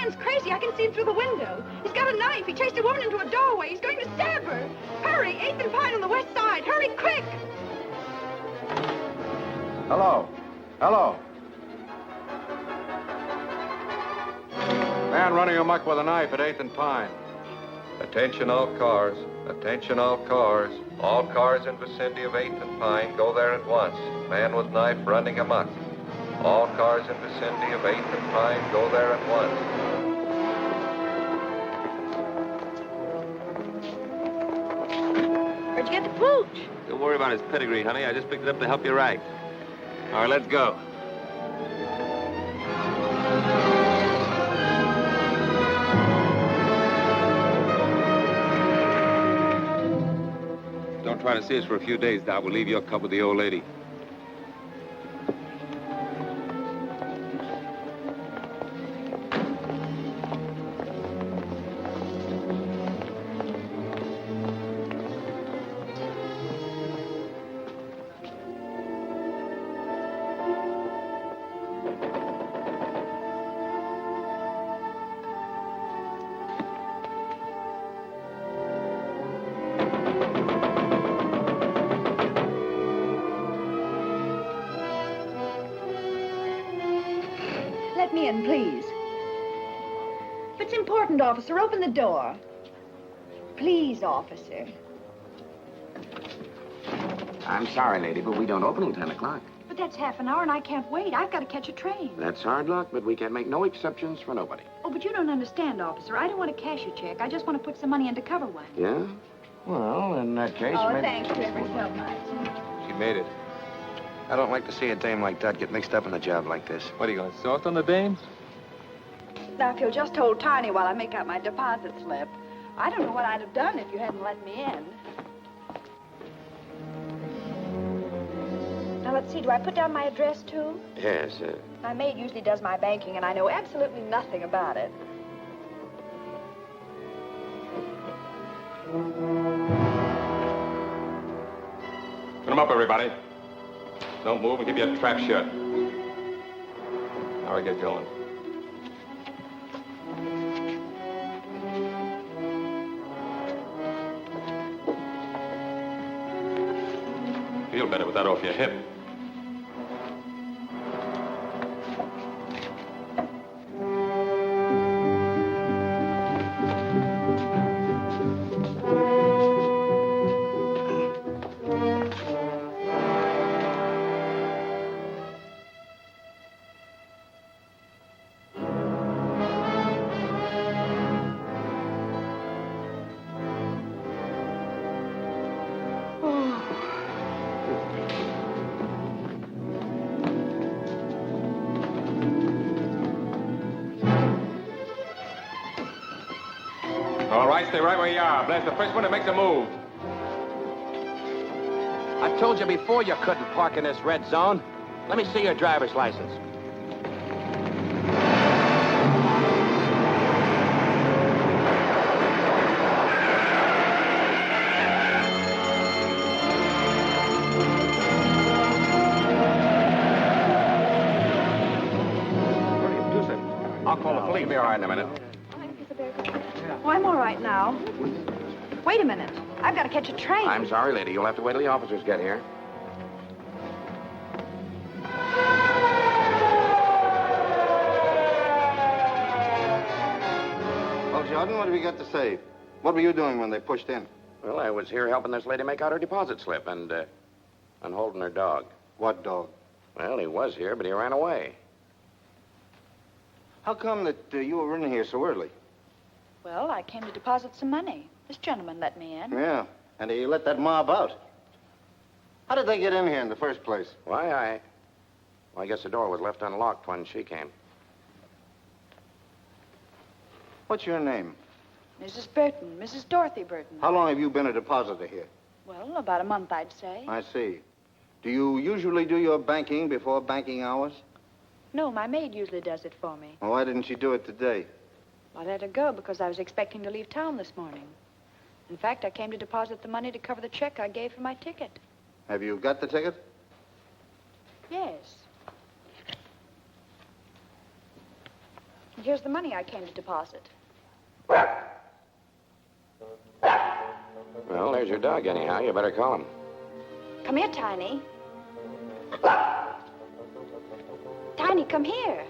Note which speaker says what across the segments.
Speaker 1: man's crazy. I can see him through the window. He's got a knife. He chased a woman into a doorway. He's going to stab her. Hurry, 8th and Pine on the west side. Hurry, quick!
Speaker 2: Hello. Hello. Man running amok with a knife at 8th and Pine.
Speaker 3: Attention all cars. Attention all cars. All cars in vicinity of 8th and Pine, go there at once. Man with knife running amok. All cars in vicinity of 8th and Pine, go there at once.
Speaker 1: Where'd you get the pooch?
Speaker 4: Don't worry about his pedigree, honey. I just picked it up to help you right. All right, let's go. Don't try to see us for a few days, Doc. We'll leave your cub with the old lady.
Speaker 1: Let me in, please. If it's important, officer, open the door. Please, officer.
Speaker 5: I'm sorry, lady, but we don't open till 10 o'clock.
Speaker 1: But that's half an hour, and I can't wait. I've got to catch a train.
Speaker 5: That's hard luck, but we can make no exceptions for nobody.
Speaker 1: Oh, but you don't understand, officer. I don't want to cash a check. I just want to put some money in to cover one.
Speaker 5: Yeah? Well, in that case,
Speaker 1: Oh,
Speaker 5: maybe...
Speaker 1: thank you ever so much.
Speaker 4: She made it.
Speaker 6: I don't like to see a dame like that get mixed up in a job like this.
Speaker 4: What, are you going soft on the dame?
Speaker 1: Now, if you'll just hold Tiny while I make out my deposit slip. I don't know what I'd have done if you hadn't let me in. Now, let's see. Do I put down my address, too?
Speaker 5: Yes,
Speaker 1: My maid usually does my banking, and I know absolutely nothing about it.
Speaker 4: Put him up, everybody. Don't move and keep your trap shut. Now we get going. Feel better with that off your hip. All right, stay right where you are. Blast the first one that makes a move.
Speaker 5: I told you before you couldn't park in this red zone. Let me see your driver's license. I'll call the police. Be all right in a minute.
Speaker 1: Oh, I'm all right now. Wait a minute. I've got to catch a train.
Speaker 5: I'm sorry, lady. You'll have to wait till the officers get here.
Speaker 7: Well, Jordan, what have you got to say? What were you doing when they pushed in?
Speaker 5: Well, I was here helping this lady make out her deposit slip and holding her dog.
Speaker 7: What dog?
Speaker 5: Well, he was here, but he ran away.
Speaker 7: How come that you were in here so early?
Speaker 1: Well, I came to deposit some money. This gentleman let me in.
Speaker 7: Yeah, and you let that mob out. How did they get in here in the first place?
Speaker 5: Why, I guess the door was left unlocked when she came.
Speaker 7: What's your name?
Speaker 1: Mrs. Burton, Mrs. Dorothy Burton.
Speaker 7: How long have you been a depositor here?
Speaker 1: Well, about a month, I'd say.
Speaker 7: I see. Do you usually do your banking before banking hours?
Speaker 1: No, my maid usually does it for me.
Speaker 7: Well, why didn't she do it today?
Speaker 1: I let her go because I was expecting to leave town this morning. In fact, I came to deposit the money to cover the check I gave for my ticket.
Speaker 7: Have you got the ticket?
Speaker 1: Yes. Here's the money I came to deposit.
Speaker 6: Well, there's your dog anyhow. You better call him.
Speaker 1: Come here, Tiny. Tiny, come here.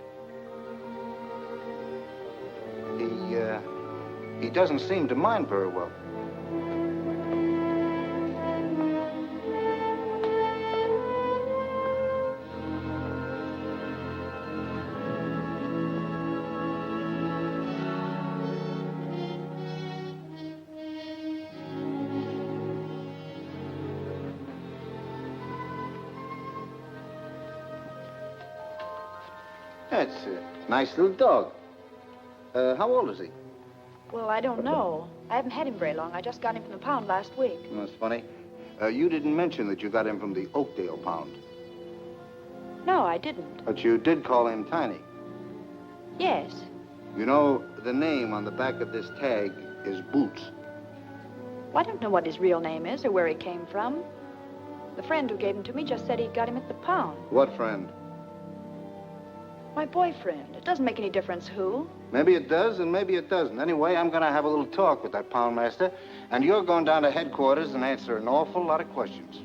Speaker 7: He doesn't seem to mind very well. That's a nice little dog. How old is he?
Speaker 1: Well, I don't know. I haven't had him very long. I just got him from the pound last week.
Speaker 7: That's funny. You didn't mention that you got him from the Oakdale pound.
Speaker 1: No, I didn't.
Speaker 7: But you did call him Tiny.
Speaker 1: Yes.
Speaker 7: You know, the name on the back of this tag is Boots.
Speaker 1: Well, I don't know what his real name is or where he came from. The friend who gave him to me just said he got him at the pound.
Speaker 7: What friend?
Speaker 1: My boyfriend. It doesn't make any difference who.
Speaker 7: Maybe it does and maybe it doesn't. Anyway, I'm going to have a little talk with that poundmaster, and you're going down to headquarters and answer an awful lot of questions.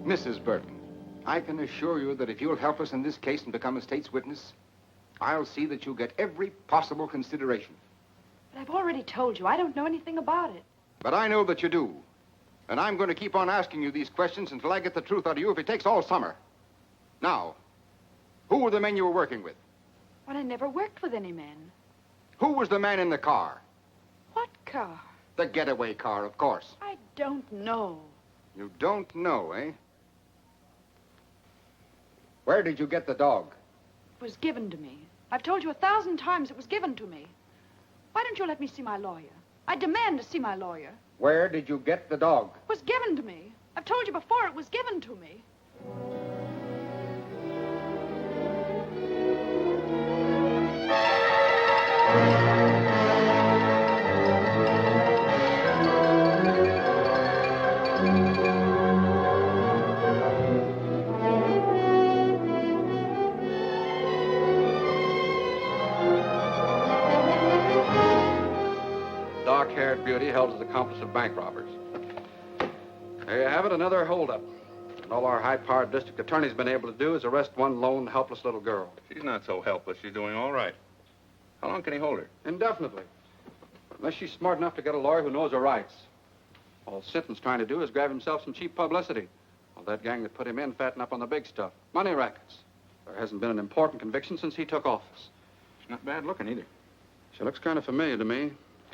Speaker 8: Mrs. Burton, I can assure you that if you'll help us in this case and become a state's witness, I'll see that you get every possible consideration.
Speaker 1: But I've already told you, I don't know anything about it.
Speaker 8: But I know that you do. And I'm going to keep on asking you these questions until I get the truth out of you if it takes all summer. Now, who were the men you were working with?
Speaker 1: Well, I never worked with any men.
Speaker 8: Who was the man in the car?
Speaker 1: What car?
Speaker 8: The getaway car, of course.
Speaker 1: I don't know.
Speaker 8: You don't know, eh? Where did you get the dog?
Speaker 1: It was given to me. I've told you 1,000 times it was given to me. Why don't you let me see my lawyer? I demand to see my lawyer.
Speaker 8: Where did you get the dog?
Speaker 1: It was given to me. I've told you before it was given to me.
Speaker 2: Dark-haired beauty held as accomplice of bank robbers. There you have it, another holdup. And all our high-powered district attorney's been able to do is arrest one lone, helpless little girl.
Speaker 4: She's not so helpless. She's doing all right. How long can he hold her?
Speaker 2: Indefinitely. Unless she's smart enough to get a lawyer who knows her rights. All Sinton's trying to do is grab himself some cheap publicity. Well, that gang that put him in fatten up on the big stuff. Money rackets. There hasn't been an important conviction since he took office.
Speaker 4: She's not bad looking either.
Speaker 2: She looks kind of familiar to me.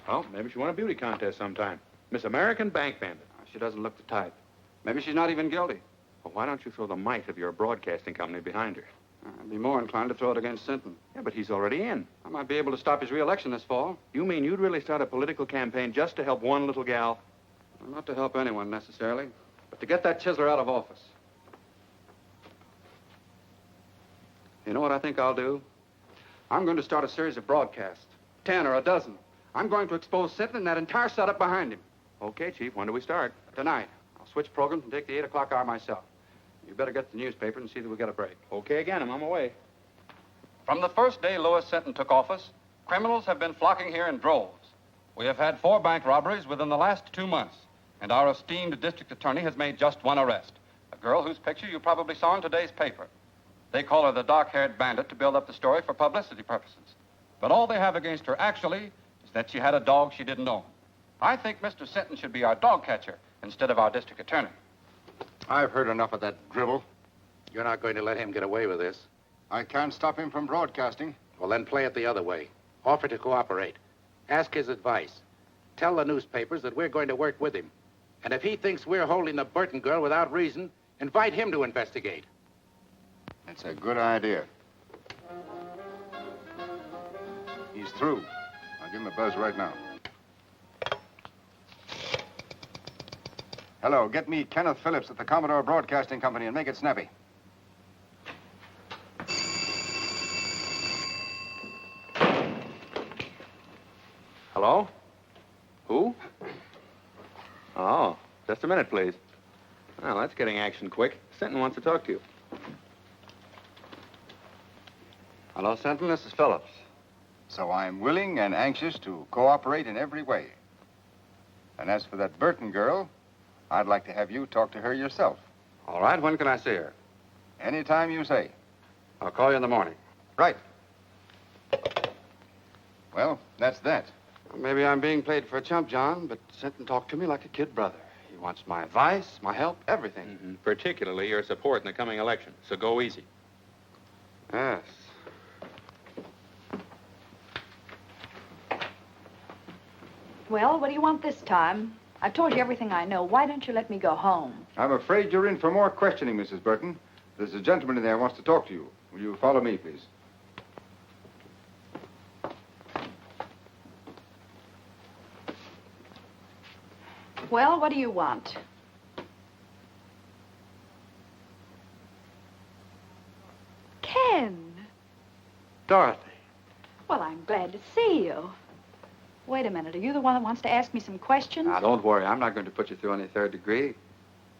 Speaker 4: Well, maybe she won a beauty contest sometime. Miss American Bank Bandit.
Speaker 2: She doesn't look the type. Maybe she's not even guilty.
Speaker 4: Well, why don't you throw the might of your broadcasting company behind her?
Speaker 2: I'd be more inclined to throw it against Sinton.
Speaker 4: Yeah, but he's already in.
Speaker 2: I might be able to stop his re-election this fall.
Speaker 4: You mean you'd really start a political campaign just to help one little gal?
Speaker 2: Well, not to help anyone, necessarily, but to get that chiseler out of office. You know what I think I'll do? I'm going to start a series of broadcasts. 10 or a dozen. I'm going to expose Sinton and that entire setup behind him.
Speaker 4: Okay, Chief. When do we start?
Speaker 2: Tonight. I'll switch programs and take the 8 o'clock hour myself. You better get the newspaper and see that we get a break.
Speaker 4: Okay again. I'm on my way.
Speaker 2: From the first day Lewis Sinton took office, criminals have been flocking here in droves. We have had 4 bank robberies within the last 2 months, and our esteemed district attorney has made just one arrest, a girl whose picture you probably saw in today's paper. They call her the dark-haired bandit to build up the story for publicity purposes. But all they have against her actually is that she had a dog she didn't own. I think Mr. Sinton should be our dog catcher instead of our district attorney.
Speaker 8: I've heard enough of that drivel.
Speaker 6: You're not going to let him get away with this.
Speaker 8: I can't stop him from broadcasting.
Speaker 6: Well, then play it the other way. Offer to cooperate. Ask his advice. Tell the newspapers that we're going to work with him. And if he thinks we're holding the Burton girl without reason, invite him to investigate.
Speaker 8: That's a good idea. He's through. I'll give him a buzz right now. Hello, get me Kenneth Phillips at the Commodore Broadcasting Company and make it snappy.
Speaker 6: Hello?
Speaker 9: Who? Oh, just a minute, please. Well, that's getting action quick. Sinton wants to talk to you.
Speaker 2: Hello, Sinton. This is Phillips.
Speaker 8: So I'm willing and anxious to cooperate in every way. And as for that Burton girl, I'd like to have you talk to her yourself.
Speaker 2: All right. When can I see her?
Speaker 8: Anytime you say.
Speaker 2: I'll call you in the morning.
Speaker 8: Right. Well, that's that.
Speaker 2: Well, maybe I'm being played for a chump, John, but Sinton talked to me like a kid brother. He wants my advice, my help, everything.
Speaker 9: Mm-hmm. Particularly your support in the coming election. So go easy.
Speaker 2: Yes.
Speaker 1: Well, what do you want this time? I've told you everything I know. Why don't you let me go home?
Speaker 8: I'm afraid you're in for more questioning, Mrs. Burton. There's a gentleman in there who wants to talk to you. Will you follow me, please?
Speaker 1: Well, what do you want? Ken.
Speaker 2: Dorothy.
Speaker 1: Well, I'm glad to see you. Wait a minute. Are you the one that wants to ask me some questions?
Speaker 2: Now, don't worry. I'm not going to put you through any third degree.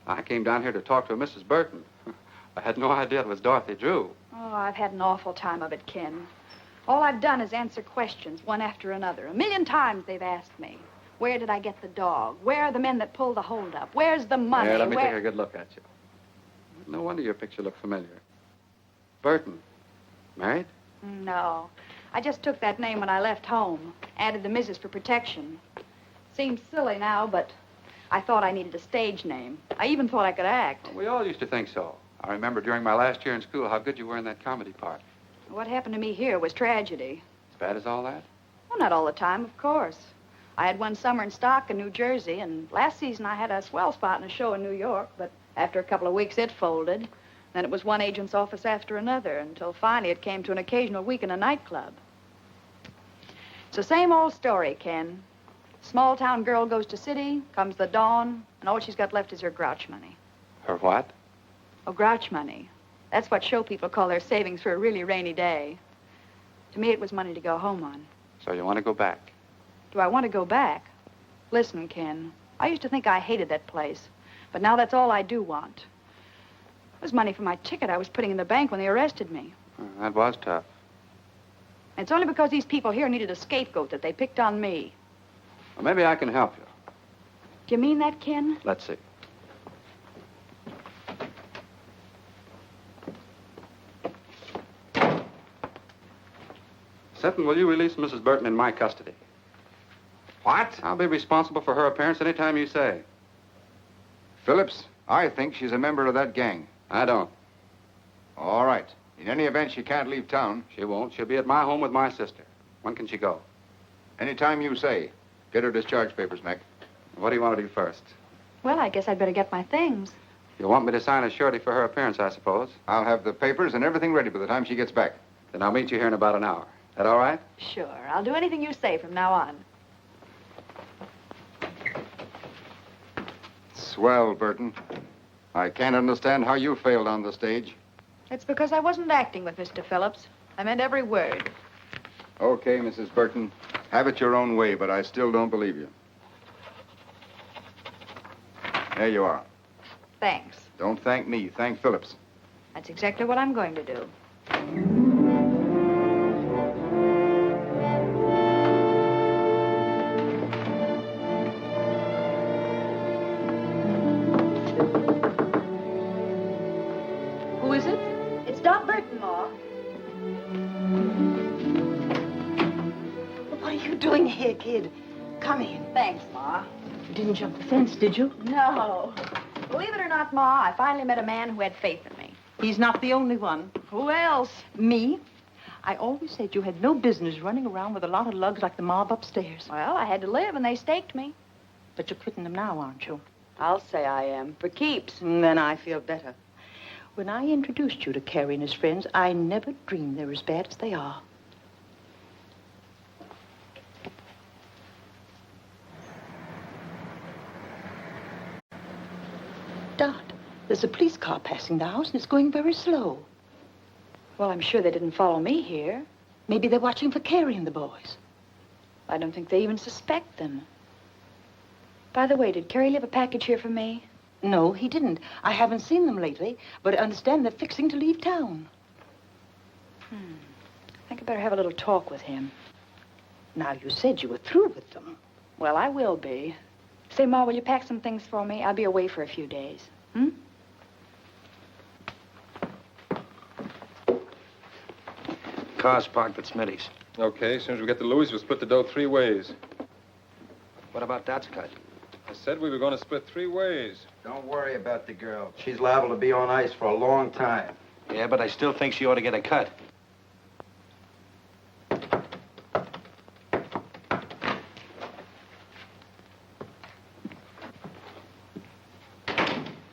Speaker 2: I came down here to talk to a Mrs. Burton. I had no idea it was Dorothy Drew.
Speaker 1: Oh, I've had an awful time of it, Ken. All I've done is answer questions, one after another. 1,000,000 times they've asked me. Where did I get the dog? Where are the men that pulled the holdup? Where's the money?
Speaker 2: Here, let me take a good look at you. No wonder your picture looked familiar. Burton. Married?
Speaker 1: No. I just took that name when I left home. Added the Mrs. for protection. Seems silly now, but I thought I needed a stage name. I even thought I could act.
Speaker 2: Well, we all used to think so. I remember during my last year in school how good you were in that comedy part.
Speaker 1: What happened to me here was tragedy.
Speaker 2: As bad as all that?
Speaker 1: Well, not all the time, of course. I had one summer in stock in New Jersey, and last season I had a swell spot in a show in New York, but after a couple of weeks it folded. Then it was one agent's office after another, until finally it came to an occasional week in a nightclub. It's the same old story, Ken. Small town girl goes to city, comes the dawn, and all she's got left is her grouch money.
Speaker 2: Her what?
Speaker 1: Oh, grouch money. That's what show people call their savings for a really rainy day. To me, it was money to go home on.
Speaker 2: So you want to go back?
Speaker 1: Do I want to go back? Listen, Ken, I used to think I hated that place, but now that's all I do want. It was money for my ticket I was putting in the bank when they arrested me.
Speaker 2: That was tough.
Speaker 1: And it's only because these people here needed a scapegoat that they picked on me.
Speaker 2: Well, maybe I can help you.
Speaker 1: Do you mean that, Ken?
Speaker 2: Let's see. Sinton, will you release Mrs. Burton in my custody?
Speaker 8: What?
Speaker 2: I'll be responsible for her appearance any time you say.
Speaker 8: Phillips, I think she's a member of that gang.
Speaker 2: I don't.
Speaker 8: All right. In any event, she can't leave town.
Speaker 2: She won't. She'll be at my home with my sister. When can she go?
Speaker 8: Anytime you say. Get her discharge papers, Mac.
Speaker 2: What do you want to do first?
Speaker 1: Well, I guess I'd better get my things.
Speaker 2: You want me to sign a surety for her appearance, I suppose?
Speaker 8: I'll have the papers and everything ready by the time she gets back.
Speaker 2: Then I'll meet you here in about an hour. That all right?
Speaker 1: Sure. I'll do anything you say from now on.
Speaker 8: Swell, Burton. I can't understand how you failed on the stage.
Speaker 1: It's because I wasn't acting with Mr. Phillips. I meant every word.
Speaker 8: Okay, Mrs. Burton. Have it your own way, but I still don't believe you. There you are.
Speaker 1: Thanks.
Speaker 8: Don't thank me. Thank Phillips.
Speaker 1: That's exactly what I'm going to do. Who is it? It's Doc Burton, Ma.
Speaker 10: What are you doing here, kid? Come in.
Speaker 1: Thanks, Ma.
Speaker 10: You didn't jump the fence, did you?
Speaker 1: No. Believe it or not, Ma, I finally met a man who had faith in me.
Speaker 10: He's not the only one.
Speaker 1: Who else?
Speaker 10: Me? I always said you had no business running around with a lot of lugs like the mob upstairs.
Speaker 1: Well, I had to live, and they staked me.
Speaker 10: But you're quitting them now, aren't you?
Speaker 1: I'll say I am, for keeps.
Speaker 10: Then I feel better. When I introduced you to Carrie and his friends, I never dreamed they're as bad as they are. Dot, there's a police car passing the house, and it's going very slow.
Speaker 1: Well, I'm sure they didn't follow me here.
Speaker 10: Maybe they're watching for Carrie and the boys.
Speaker 1: I don't think they even suspect them. By the way, did Carrie leave a package here for me?
Speaker 10: No, he didn't. I haven't seen them lately, but I understand they're fixing to leave town.
Speaker 1: I think I better have a little talk with him.
Speaker 10: Now, you said you were through with them.
Speaker 1: Well, I will be. Say, Ma, will you pack some things for me? I'll be away for a few days. Hmm?
Speaker 11: Car's parked at Smitty's.
Speaker 4: Okay, as soon as we get to Louis, we'll split the dough 3 ways.
Speaker 11: What about Dot's cut?
Speaker 4: I said we were going to split 3 ways.
Speaker 12: Don't worry about the girl. She's liable to be on ice for a long time.
Speaker 11: Yeah, but I still think she ought to get a cut.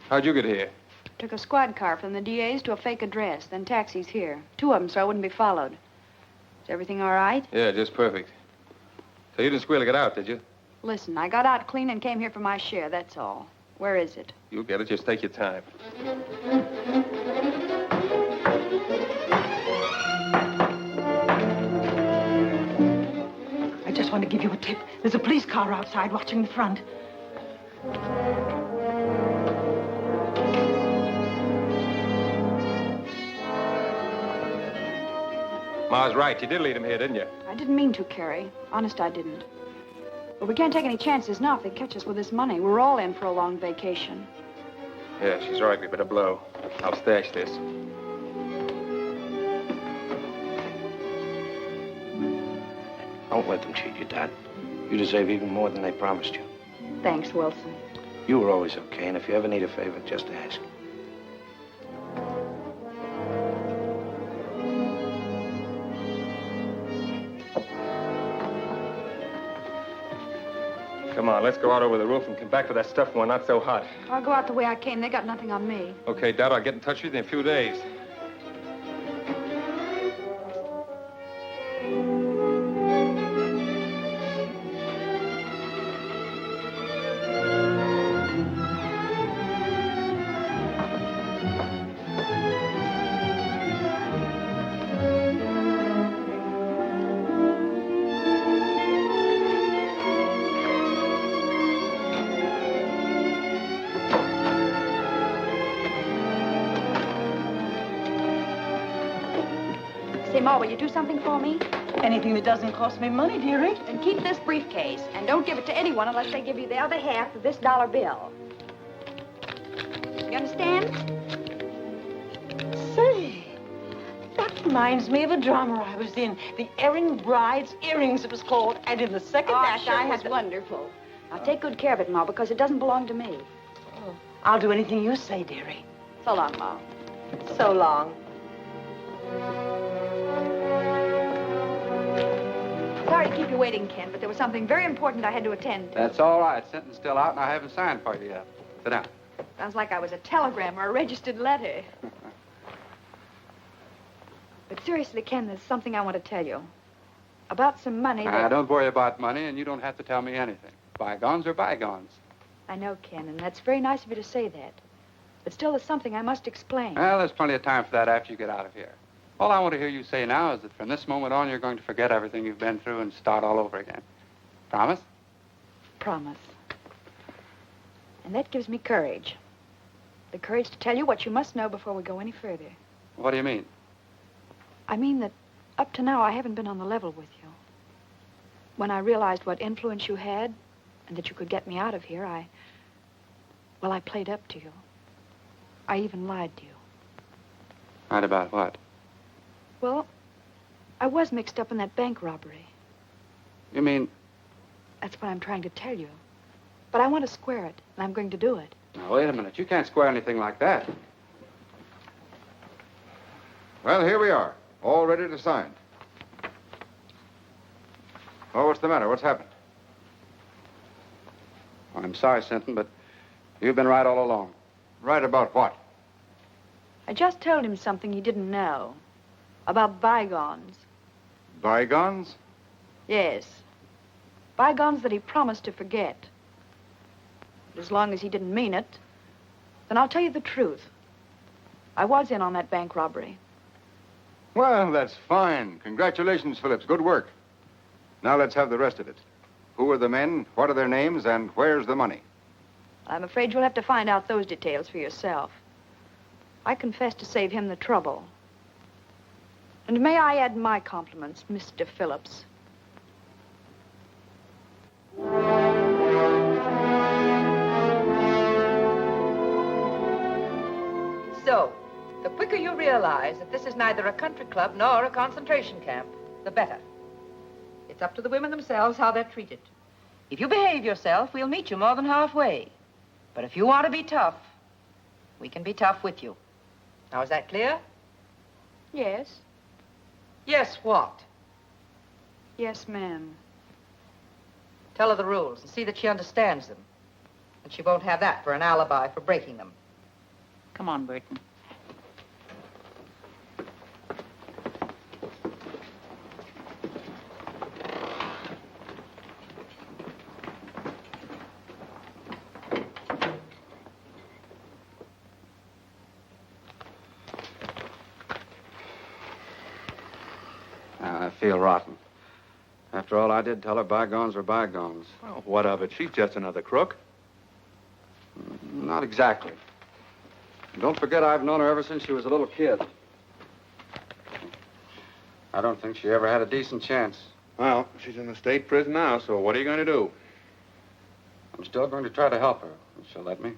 Speaker 4: How'd you get here?
Speaker 1: Took a squad car from the DA's to a fake address, then taxis here. 2 of them, so I wouldn't be followed. Is everything all right?
Speaker 4: Yeah, just perfect. So you didn't squeal to get out, did you?
Speaker 1: Listen, I got out clean and came here for my share, that's all. Where is it?
Speaker 4: You'll get it. Just take your time.
Speaker 10: I just want to give you a tip. There's a police car outside watching the front.
Speaker 4: Ma's right. You did lead him here, didn't you?
Speaker 1: I didn't mean to, Carrie. Honest, I didn't. But we can't take any chances now if they catch us with this money. We're all in for a long vacation.
Speaker 4: Yeah, she's right. We better blow. I'll stash this.
Speaker 11: Don't let them cheat you, Dot. You deserve even more than they promised you.
Speaker 1: Thanks, Wilson.
Speaker 11: You were always okay, and if you ever need a favor, just ask.
Speaker 4: Come on, let's go out over the roof and come back with that stuff when we're not so hot.
Speaker 1: I'll go out the way I came. They got nothing on me.
Speaker 4: Okay, Dad, I'll get in touch with you in a few days.
Speaker 1: Say, Ma, will you do something for me?
Speaker 10: Anything that doesn't cost me money, dearie.
Speaker 1: Then keep this briefcase, and don't give it to anyone unless they give you the other half of this dollar bill. You understand?
Speaker 10: Say, that reminds me of a drama I was in. The Erring Bride's Earrings, it was called. And in the second act,
Speaker 1: sure,
Speaker 10: I
Speaker 1: it
Speaker 10: had
Speaker 1: was wonderful. Now, take good care of it, Ma, because it doesn't belong to me.
Speaker 10: Oh, I'll do anything you say, dearie.
Speaker 1: So long, Ma.
Speaker 10: So long.
Speaker 1: Sorry to keep you waiting, Ken, but there was something very important I had to attend to.
Speaker 2: That's all right. Sentence still out, and I haven't signed for you yet. Sit down.
Speaker 1: Sounds like I was a telegram or a registered letter. But seriously, Ken, there's something I want to tell you. About some money that...
Speaker 2: Don't worry about money, and you don't have to tell me anything. Bygones are bygones.
Speaker 1: I know, Ken, and that's very nice of you to say that. But still, there's something I must explain.
Speaker 2: Well, there's plenty of time for that after you get out of here. All I want to hear you say now is that from this moment on, you're going to forget everything you've been through and start all over again. Promise?
Speaker 1: Promise. And that gives me courage. The courage to tell you what you must know before we go any further.
Speaker 2: What do you mean?
Speaker 1: I mean that up to now, I haven't been on the level with you. When I realized what influence you had and that you could get me out of here, I played up to you. I even lied to you.
Speaker 2: Lied about what?
Speaker 1: Well, I was mixed up in that bank robbery.
Speaker 2: You mean...
Speaker 1: That's what I'm trying to tell you. But I want to square it, and I'm going to do it.
Speaker 2: Now, wait a minute. You can't square anything like that.
Speaker 8: Well, here we are, all ready to sign. Oh, what's the matter? What's happened?
Speaker 2: I'm sorry, Sinton, but you've been right all along.
Speaker 8: Right about what?
Speaker 1: I just told him something he didn't know. About bygones.
Speaker 8: Bygones?
Speaker 1: Yes. Bygones that he promised to forget. But as long as he didn't mean it, then I'll tell you the truth. I was in on that bank robbery.
Speaker 8: Well, that's fine. Congratulations, Phillips. Good work. Now let's have the rest of it. Who are the men? What are their names? And where's the money?
Speaker 1: I'm afraid you'll have to find out those details for yourself. I confess to save him the trouble. And may I add my compliments, Mr. Phillips.
Speaker 13: So, the quicker you realize that this is neither a country club nor a concentration camp, the better. It's up to the women themselves how they're treated. If you behave yourself, we'll meet you more than halfway. But if you want to be tough, we can be tough with you. Now, is that clear?
Speaker 1: Yes.
Speaker 13: Yes, what?
Speaker 1: Yes, ma'am.
Speaker 13: Tell her the rules and see that she understands them. And she won't have that for an alibi for breaking them.
Speaker 10: Come on, Burton.
Speaker 2: I feel rotten. After all I did tell her, bygones were bygones.
Speaker 9: Well, what of it? She's just another crook.
Speaker 2: Not exactly. And don't forget I've known her ever since she was a little kid. I don't think she ever had a decent chance.
Speaker 9: Well, she's in the state prison now, so what are you going to do?
Speaker 2: I'm still going to try to help her, if she'll let me.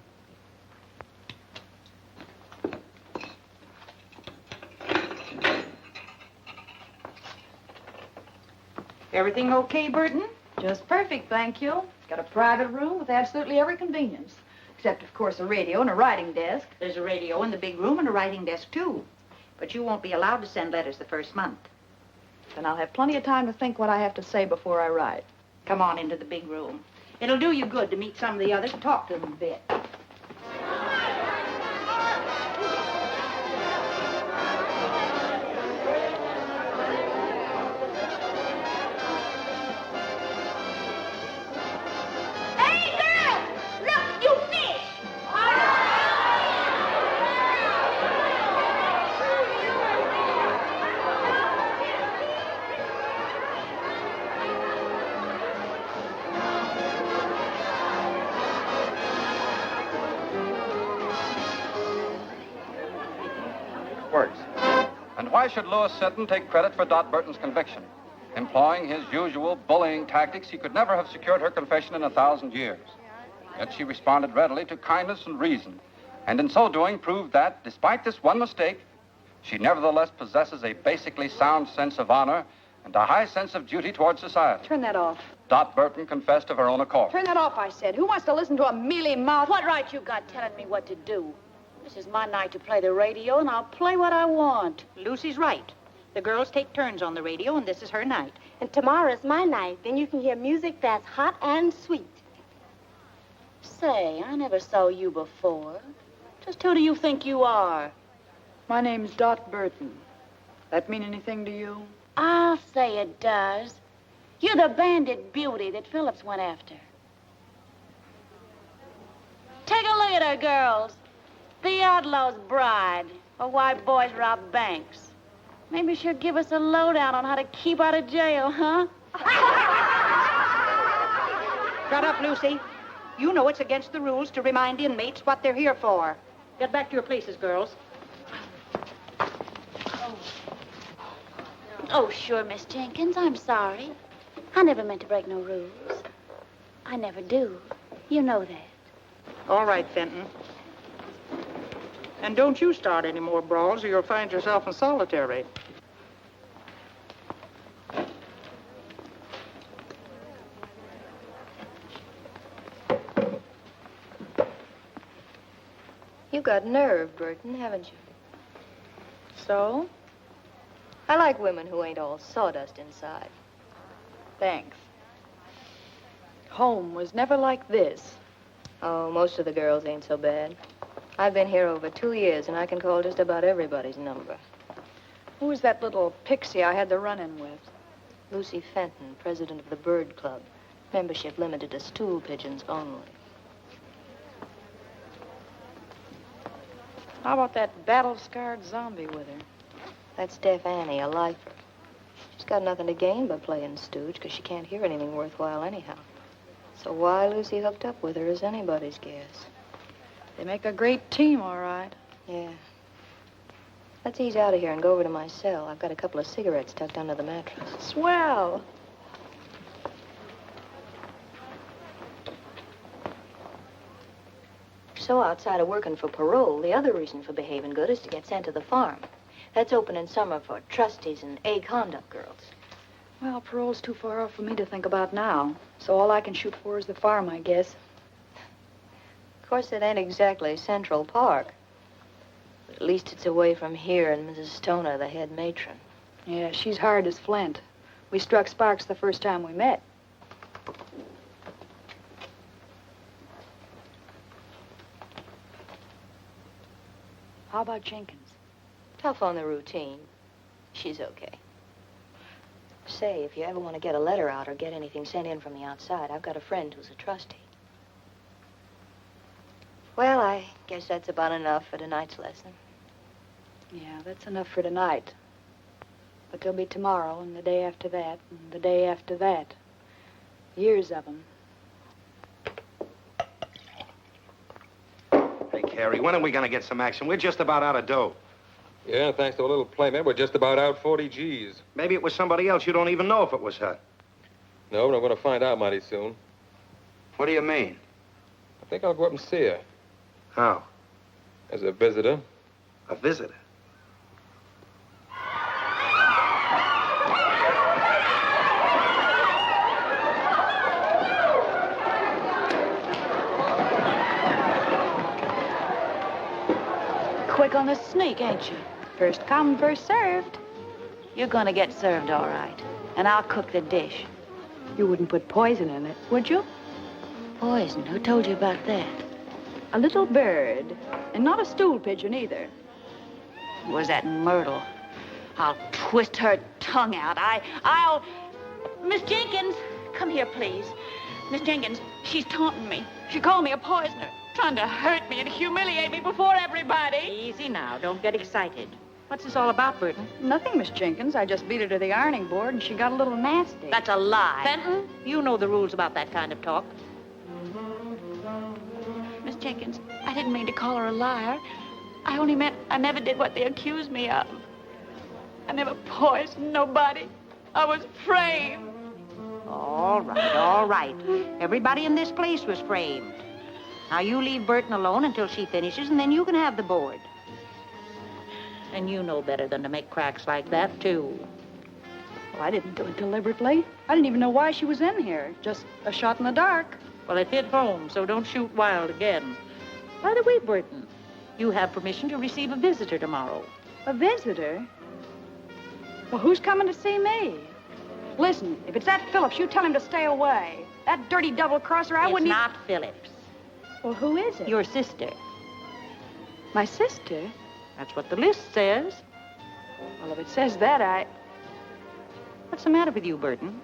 Speaker 10: Everything okay, Burton?
Speaker 1: Just perfect, thank you. Got a private room with absolutely every convenience. Except, of course, a radio and a writing desk.
Speaker 10: There's a radio in the big room and a writing desk, too. But you won't be allowed to send letters the first month.
Speaker 1: Then I'll have plenty of time to think what I have to say before I write.
Speaker 10: Come on into the big room. It'll do you good to meet some of the others and talk to them a bit.
Speaker 2: Works. And why should Louis Seton take credit for Dot Burton's conviction? Employing his usual bullying tactics, he could never have secured her confession in 1,000 years. Yet she responded readily to kindness and reason, and in so doing proved that, despite this one mistake, she nevertheless possesses a basically sound sense of honor and a high sense of duty toward society.
Speaker 1: Turn that off.
Speaker 2: Dot Burton confessed of her own accord.
Speaker 1: Turn that off, I said. Who wants to listen to a mealy-mouthed...
Speaker 10: What right you got telling me what to do? This is my night to play the radio, and I'll play what I want. Lucy's right. The girls take turns on the radio, and this is her night.
Speaker 14: And tomorrow's my night. Then you can hear music that's hot and sweet.
Speaker 10: Say, I never saw you before. Just who do you think you are?
Speaker 1: My name's Dot Burton. That mean anything to you?
Speaker 10: I'll say it does. You're the bandit beauty that Phillips went after. Take a look at her, girls. The outlaw's bride, or why boys rob banks. Maybe she'll give us a lowdown on how to keep out of jail, huh? Shut up, Lucy. You know it's against the rules to remind inmates what they're here for. Get back to your places, girls.
Speaker 14: Oh, sure, Miss Jenkins. I'm sorry. I never meant to break no rules. I never do. You know that.
Speaker 10: All right, Fenton. And don't you start any more brawls or you'll find yourself in solitary.
Speaker 15: You've got nerve, Burton, haven't you?
Speaker 1: So?
Speaker 15: I like women who ain't all sawdust inside.
Speaker 1: Thanks. Home was never like this.
Speaker 15: Oh, most of the girls ain't so bad. I've been here over 2 years, and I can call just about everybody's number.
Speaker 1: Who was that little pixie I had the run-in with?
Speaker 15: Lucy Fenton, president of the Bird Club. Membership limited to stool pigeons only.
Speaker 1: How about that battle-scarred zombie with her?
Speaker 15: That's Deaf Annie, a lifer. She's got nothing to gain by playing stooge, because she can't hear anything worthwhile anyhow. So why Lucy hooked up with her is anybody's guess.
Speaker 1: They make a great team, all right.
Speaker 15: Yeah. Let's ease out of here and go over to my cell. I've got a couple of cigarettes tucked under the mattress.
Speaker 1: Swell.
Speaker 15: So outside of working for parole, the other reason for behaving good is to get sent to the farm. That's open in summer for trustees and A-conduct girls.
Speaker 1: Well, parole's too far off for me to think about now. So all I can shoot for is the farm, I guess.
Speaker 15: Of course, it ain't exactly Central Park. But at least it's away from here and Mrs. Stoner, the head matron.
Speaker 1: Yeah, she's hard as flint. We struck sparks the first time we met. How about Jenkins?
Speaker 15: Tough on the routine. She's okay. Say, if you ever want to get a letter out or get anything sent in from the outside, I've got a friend who's a trustee. Well, I guess that's about enough for tonight's lesson.
Speaker 1: Yeah, that's enough for tonight. But there'll be tomorrow, and the day after that, and the day after that. Years of them.
Speaker 6: Hey, Carrie, when are we going to get some action? We're just about out of dough.
Speaker 4: Yeah, thanks to a little play, man, we're just about out 40 G's.
Speaker 6: Maybe it was somebody else. You don't even know if it was her.
Speaker 4: No, but I'm going to find out mighty soon.
Speaker 6: What do you mean?
Speaker 4: I think I'll go up and see her.
Speaker 6: How?
Speaker 4: As a visitor.
Speaker 6: A visitor?
Speaker 1: Quick on the sneak, ain't you? First come, first served. You're gonna get served all right. And I'll cook the dish. You wouldn't put poison in it, would you?
Speaker 14: Poison? Who told you about that?
Speaker 1: A little bird. And not a stool pigeon either. Was that Myrtle? I'll twist her tongue out. I'll...
Speaker 10: Miss Jenkins, come here, please. Miss Jenkins, she's taunting me. She called me a poisoner, trying to hurt me and humiliate me before everybody.
Speaker 13: Easy now. Don't get excited. What's this all about, Burton?
Speaker 1: Nothing, Miss Jenkins. I just beat her to the ironing board, and she got a little nasty.
Speaker 13: That's a lie.
Speaker 10: Fenton?
Speaker 13: You know the rules about that kind of talk.
Speaker 10: Miss Jenkins, I didn't mean to call her a liar. I only meant I never did what they accused me of. I never poisoned nobody. I was framed.
Speaker 13: All right, all right. Everybody in this place was framed. Now, you leave Burton alone until she finishes, and then you can have the board. And you know better than to make cracks like that, too.
Speaker 1: Well, I didn't do it deliberately. I didn't even know why she was in here. Just a shot in the dark.
Speaker 13: Well, it hit home, so don't shoot wild again. By the way, Burton, you have permission to receive a visitor tomorrow.
Speaker 1: A visitor? Well, who's coming to see me? Listen, if it's that Phillips, you tell him to stay away. That dirty double-crosser, I wouldn't...
Speaker 13: It's not Phillips.
Speaker 1: Well, who is it?
Speaker 13: Your sister.
Speaker 1: My sister?
Speaker 13: That's what the list says.
Speaker 1: Well, if it says that,
Speaker 13: What's the matter with you, Burton?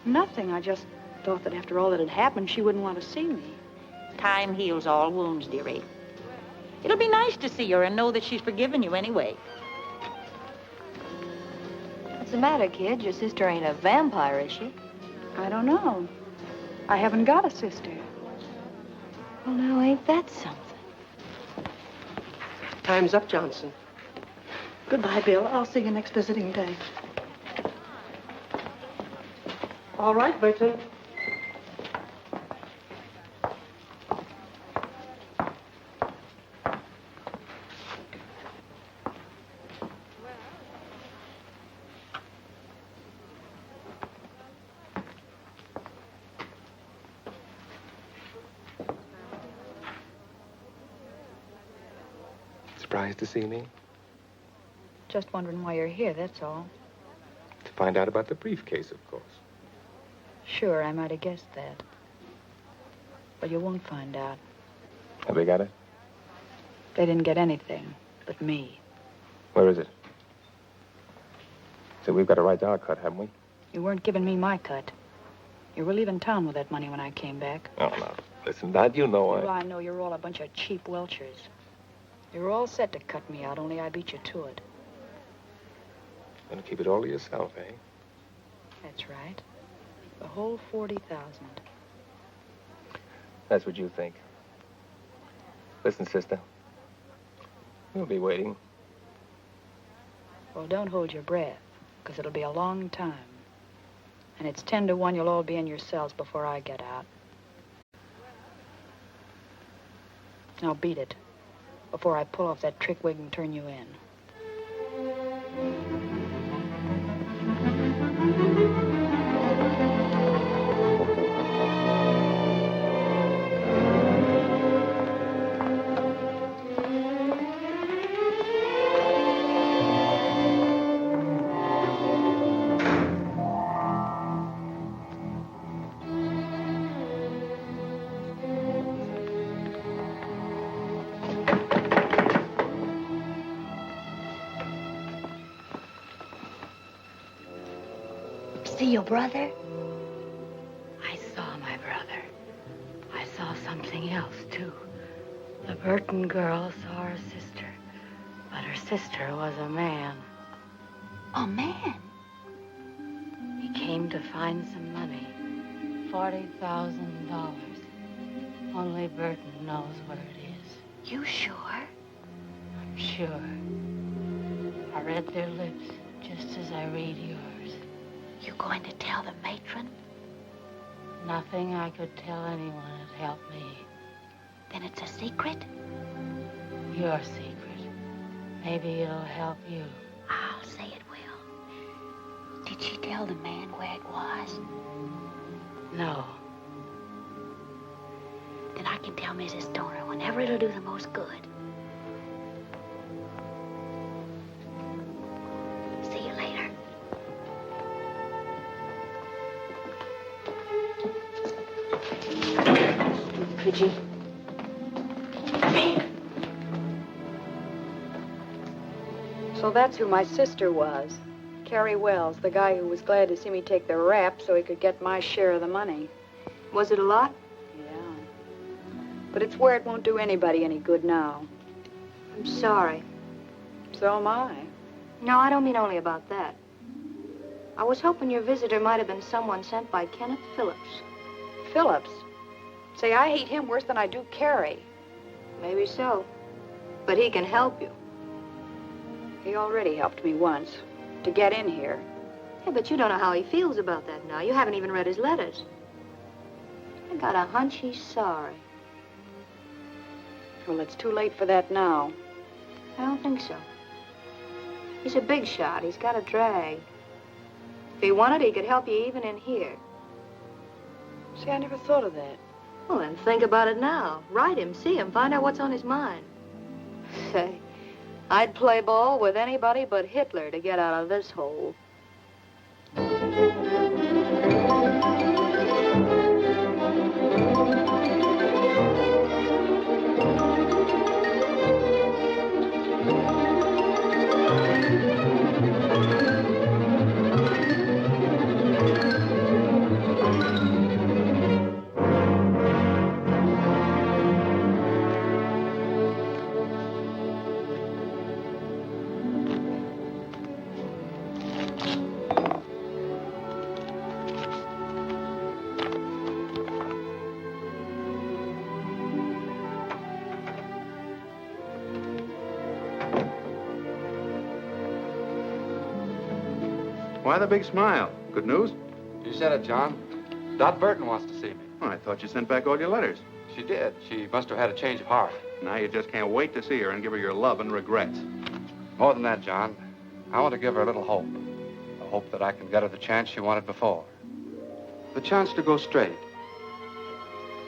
Speaker 1: Nothing. I just thought that after all that had happened, she wouldn't want to see me.
Speaker 13: Time heals all wounds, dearie. It'll be nice to see her and know that she's forgiven you anyway.
Speaker 15: What's the matter, kid? Your sister ain't a vampire, is she?
Speaker 1: I don't know. I haven't got a sister.
Speaker 15: Well, now, ain't that something?
Speaker 16: Time's up, Johnson. Goodbye, Bill. I'll see you next visiting day. All right, Burton.
Speaker 4: Surprised to see me?
Speaker 1: Just wondering why you're here, that's all.
Speaker 4: To find out about the briefcase, of course.
Speaker 1: Sure, I might have guessed that. But you won't find out.
Speaker 4: Have they got it?
Speaker 1: They didn't get anything but me.
Speaker 4: Where is it? So we've got a right to our cut, haven't we?
Speaker 1: You weren't giving me my cut. You were leaving town with that money when I came back.
Speaker 4: Oh, no. Listen, Dad, you know
Speaker 1: Well, I know you're all a bunch of cheap welchers. You were all set to cut me out, only I beat you to it.
Speaker 11: Gonna keep it all to yourself, eh?
Speaker 13: That's right. The whole 40,000.
Speaker 11: That's what you think. Listen, sister. We'll be waiting.
Speaker 1: Well, don't hold your breath, because it'll be a long time. And it's 10 to 1 you'll all be in your cells before I get out. Now beat it, before I pull off that trick wig and turn you in.
Speaker 14: See your brother?
Speaker 17: I saw my brother. I saw something else, too. The Burton girl saw her sister, but her sister was a man.
Speaker 14: A man?
Speaker 17: He came to find some money. $40,000. Only Burton knows where it is.
Speaker 14: You sure?
Speaker 17: I'm sure. I read their lips just as I read yours.
Speaker 14: You going to tell the matron?
Speaker 17: Nothing I could tell anyone would help me.
Speaker 14: Then it's a secret?
Speaker 17: Your secret. Maybe it'll help you.
Speaker 14: I'll say it will. Did she tell the man where it was?
Speaker 17: No.
Speaker 14: Then I can tell Mrs. Stoner whenever it'll do the most good. See you later.
Speaker 17: Pidgey.
Speaker 1: So that's who my sister was. Carrie Wells, the guy who was glad to see me take the rap so he could get my share of the money.
Speaker 15: Was it a lot?
Speaker 1: Yeah. But it's where it won't do anybody any good now.
Speaker 15: I'm sorry.
Speaker 1: So am I.
Speaker 15: No, I don't mean only about that. I was hoping your visitor might have been someone sent by Kenneth Phillips.
Speaker 1: Phillips? Say, I hate him worse than I do Carrie.
Speaker 15: Maybe so. But he can help you.
Speaker 1: He already helped me once. To get in here.
Speaker 15: Yeah, but you don't know how he feels about that now. You haven't even read his letters. I got a hunch he's sorry.
Speaker 1: Well, it's too late for that now.
Speaker 15: I don't think so. He's a big shot. He's got a drag. If he wanted, he could help you even in here.
Speaker 1: See, I never thought of that.
Speaker 15: Well, then think about it now. Write him, see him, find out what's on his mind. Say, I'd play ball with anybody but Hitler to get out of this hole.
Speaker 9: Why the big smile? Good news?
Speaker 2: You said it, John. Dot Burton wants to see me.
Speaker 9: Oh, I thought you sent back all your letters.
Speaker 2: She did. She must have had a change of heart.
Speaker 9: Now you just can't wait to see her and give her your love and regrets.
Speaker 2: More than that, John. I want to give her a little hope. A hope that I can get her the chance she wanted before. The chance to go straight.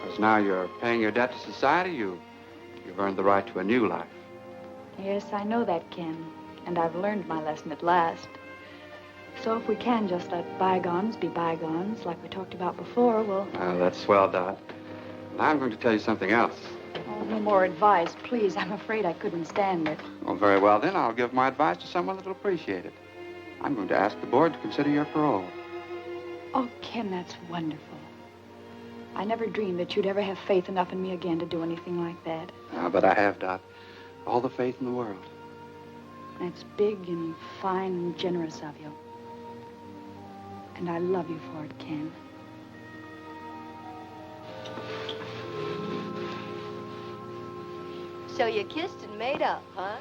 Speaker 2: Because now you're paying your debt to society, you've earned the right to a new life.
Speaker 1: Yes, I know that, Ken. And I've learned my lesson at last. So if we can just let bygones be bygones, like we talked about before, we'll...
Speaker 2: That's swell, Dot. I'm going to tell you something else.
Speaker 1: Oh, no more advice, please. I'm afraid I couldn't stand it.
Speaker 2: Oh, very well, then. I'll give my advice to someone that'll appreciate it. I'm going to ask the board to consider your parole.
Speaker 1: Oh, Ken, that's wonderful. I never dreamed that you'd ever have faith enough in me again to do anything like that.
Speaker 2: But I have, Dot. All the faith in the world.
Speaker 1: That's big and fine and generous of you. And I love you for it, Ken.
Speaker 15: So you kissed and made up, huh?